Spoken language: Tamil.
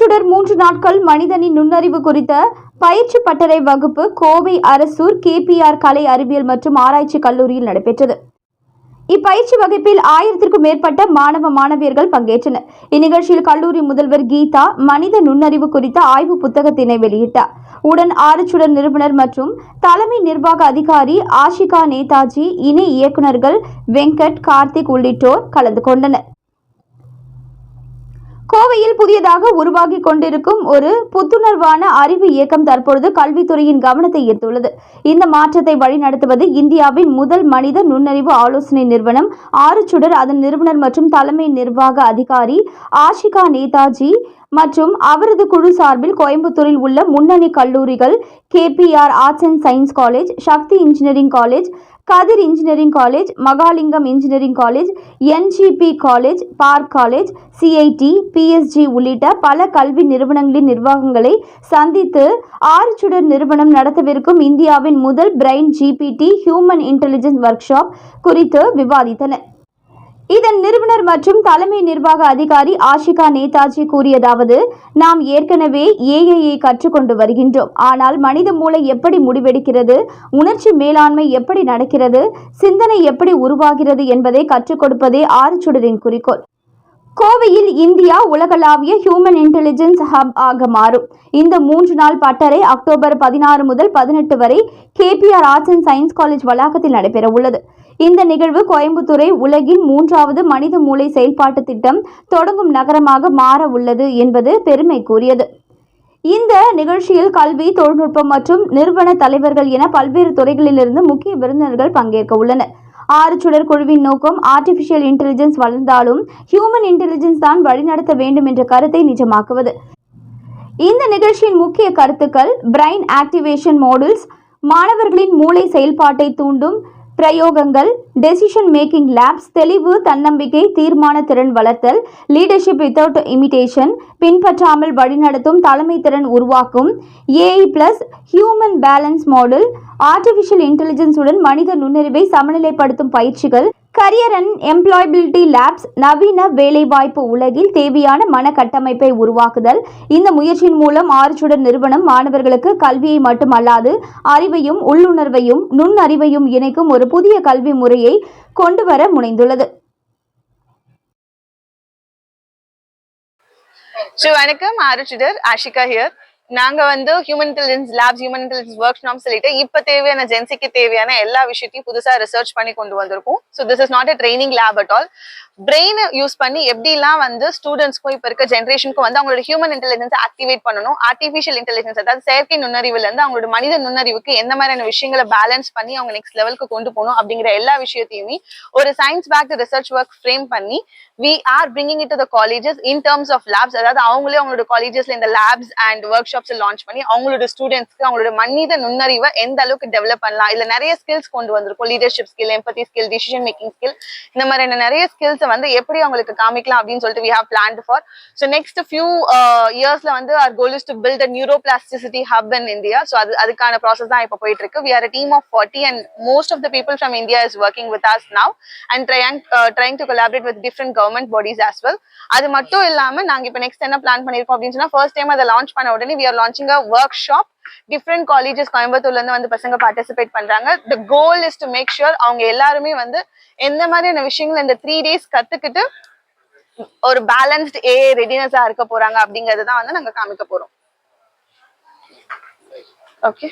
ஆறுசுடர் 3 நாட்கள் மனிதனின் நுண்ணறிவு குறித்த பயிற்சி பட்டறை வகுப்பு கோவை அரசூர் கேபிஆர் கலை அறிவியல் மற்றும் ஆராய்ச்சி கல்லூரியில் நடைபெற்றது. இப்பயிற்சி வகுப்பில் 1000க்கும் மேற்பட்ட மாணவ மாணவியர்கள் பங்கேற்றனர். இந்நிகழ்ச்சியில் கல்லூரி முதல்வர் கீதா மனித நுண்ணறிவு குறித்த ஆய்வு புத்தகத்தினை வெளியிட்டார். உடன் ஆறுசுடர் நிறுவனர் மற்றும் தலைமை நிர்வாக அதிகாரி ஆஷிகா நேதாஜி, இணை இயக்குநர்கள் வெங்கட், கார்த்திக் உள்ளிட்டோர் கலந்து கொண்டனர். கோவையில் புதியதாக உருவாகி கொண்டிருக்கும் ஒரு புத்துணர்வான அறிவு இயக்கம் தற்பொழுது கல்வித்துறையின் கவனத்தை ஈர்த்துள்ளது. இந்த மாற்றத்தை வழிநடத்துவது இந்தியாவின் முதல் மனித நுண்ணறிவு ஆலோசனை நிறுவனம் ஆறுசுடர். அதன் நிறுவனர் மற்றும் தலைமை நிர்வாக அதிகாரி ஆஷிகா நேதாஜி மற்றும் அவரது குழு சார்பில் கோயம்புத்தூரில் உள்ள முன்னணி கல்லூரிகள் KPR arts and science college, Sakthi engineering college, Kathir engineering college, Mahalingam engineering college, NGP college, Park college, CIT, PSG உள்ளிட்ட பல கல்வி நிறுவனங்களின் நிர்வாகங்களை சந்தித்து ஆறுசுடர் நிறுவனம் நடத்தவிருக்கும் இந்தியாவின் முதல் brain GPT human intelligence work shop குறித்து விவாதித்தனர். இதன் நிறுவனர் மற்றும் தலைமை நிர்வாக அதிகாரி ஆஷிகா நேதாஜி கூறியதாவது, நாம் ஏற்கனவே ஏஐயை கற்றுக்கொண்டு வருகின்றோம். ஆனால் மனித மூளை எப்படி முடிவெடுக்கிறது, உணர்ச்சி மேலாண்மை எப்படி நடக்கிறது, சிந்தனை எப்படி உருவாகிறது என்பதை கற்றுக் கொடுப்பதே ஆறுசுடரின் குறிக்கோள். கோவையில் இந்தியா உலகளாவிய ஹியூமன் இன்டெலிஜென்ஸ் ஹப் ஆக மாறும். இந்த 3 நாள் பட்டறை அக்டோபர் 16 முதல் 18 வரை KPR arts and science college வளாகத்தில் நடைபெற உள்ளது. இந்த நிகழ்வு கோயம்புத்தூரை உலகின் 3வது மனித மூளை செயல்பாட்டு திட்டம் தொடங்கும் நகரமாக மாற உள்ளது என்பது பெருமைக்குரியது. இந்த நிகழ்ச்சியில் கல்வி, தொழில்நுட்பம் மற்றும் நிறுவன தலைவர்கள் என பல்வேறு துறைகளிலிருந்து முக்கிய விருந்தினர்கள் பங்கேற்க உள்ளனர். ஆறுசுடர் குழுவின் நோக்கம் ஆர்டிபிஷியல் இன்டெலிஜென்ஸ் வளர்ந்தாலும் ஹியூமன் இன்டெலிஜென்ஸ் தான் வழிநடத்த வேண்டும் என்ற கருத்தை நிஜமாக்குவது. இந்த நிகழ்ச்சியின் முக்கிய கருத்துக்கள்: பிரெயின் ஆக்டிவேஷன் மாடல்ஸ், மாணவர்களின் மூளை செயல்பாட்டை தூண்டும் பிரயோகங்கள், டெசிஷன் மேக்கிங் லேப்ஸ், தெளிவு, தன்னம்பிக்கை, தீர்மான திறன் வளர்த்தல், லீடர்ஷிப் வித்தவுட் இமிடேஷன், பின்பற்றாமல் வழிநடத்தும் தலைமை திறன் உருவாக்கும், AI plus human balance model, artificial intelligence உடன் மனித நுண்ணறிவை சமநிலைப்படுத்தும் பயிற்சிகள், கரியர் அண்ட் எம்ப்ளாயபிலிட்டி லேப்ஸ், நவீன வேலைவாய்ப்பு உலகில் தேவையான மனக்கட்டமைப்பை உருவாக்குதல். இந்த முயற்சியின் மூலம் ஆறுசுடர் நிறுவனம் மாணவர்களுக்கு கல்வியை மட்டுமல்லாது அறிவையும் உள்ளுணர்வையும் நுண்ணறிவையும் இணைக்கும் ஒரு புதிய கல்வி முறையை கொண்டு வர முனைந்துள்ளது. வணக்கம், ஆறுசுடர் ஆஷிகா ஹியர். நாங்க human intelligence labs, human intelligence work shop சொல்லிட்டு இப்ப தேவையான ஜென்சிக்கு தேவையான எல்லா விஷயத்தையும் புதுசா ரிசர்ச் பண்ணி கொண்டு வந்திருக்கோம். So this is not a training lab at all. Brain use பண்ணி எப்படிலாம் ஸ்டூடெண்ட்ஸ்க்கும் இப்ப இருக்க ஜென்ரேஷனுக்கும் அவங்களோட ஹியூமன் இன்டெலிஜென்ஸ் ஆக்டிவேட் பண்ணணும், ஆர்டிஃபிஷியல் இன்டெலிஜென்ஸ் அதாவது செயற்கை நுண்ணறிவுல இருந்து அவங்களோட மனித நுண்ணறிவுக்கு எந்த மாதிரியான விஷயங்களை பேலன்ஸ் பண்ணி அவங்க நெக்ஸ்ட் லெவலுக்கு கொண்டு போகணும் அப்படிங்கிற எல்லா விஷயத்தையுமே ஒரு science backed research work frame பண்ணி we are bringing it to the colleges in terms of labs. அதாவது அவங்களே அவங்களோட காலேஜஸ்ல இந்த labs and work shops launch பண்ணி அவங்களோட ஸ்டூடெண்ட்ஸ்க்கு அவங்களோட மனித நுண்ணறிவை எந்த அளவுக்கு டெவலப் பண்ணலாம், இல்ல நிறைய ஸ்கில்ஸ் கொண்டு வந்திருக்கும். Leadership skill, empathy skill, decision making skill, இந்த மாதிரியான நிறைய ஸ்கில்ஸ் எப்படி அவங்களுக்கு காமிக்கலாம் அப்படின்னு சொல்லிட்டு we have planned for. So next few yearsல our goal is to build a neuroplasticity hub in India. So அதுக்கான ப்ராசஸ் தான் இப்ப போயிட்டு இருக்கு. We are a team of 40 and most of the people from India is working with us now and trying to collaborate with different government bodies as well. அது மட்டும் இல்லாம நாங்க இப்ப நெக்ஸ்ட் என்ன பிளான் பண்ணிருக்கோம் அப்படின்னு சொன்னா, ஃபர்ஸ்ட் டைம் அதை லான்ச் பண்ண உடனே we are launching a workshop. Different colleges கோயம்புத்தூர்ல இருந்து பசங்க பார்ட்டிசிபேட் பண்றாங்க. The goal is to make sure அவங்க எல்லாருமே எந்த மாதிரியான விஷயங்கள் இந்த 3 days கத்துக்கிட்டு ஒரு பேலன்ஸ்ட் ஏஐ ரெடினஸா இருக்க போறாங்க அப்படிங்கறத தான் நாங்க காமிக்க போறோம். ஓகே.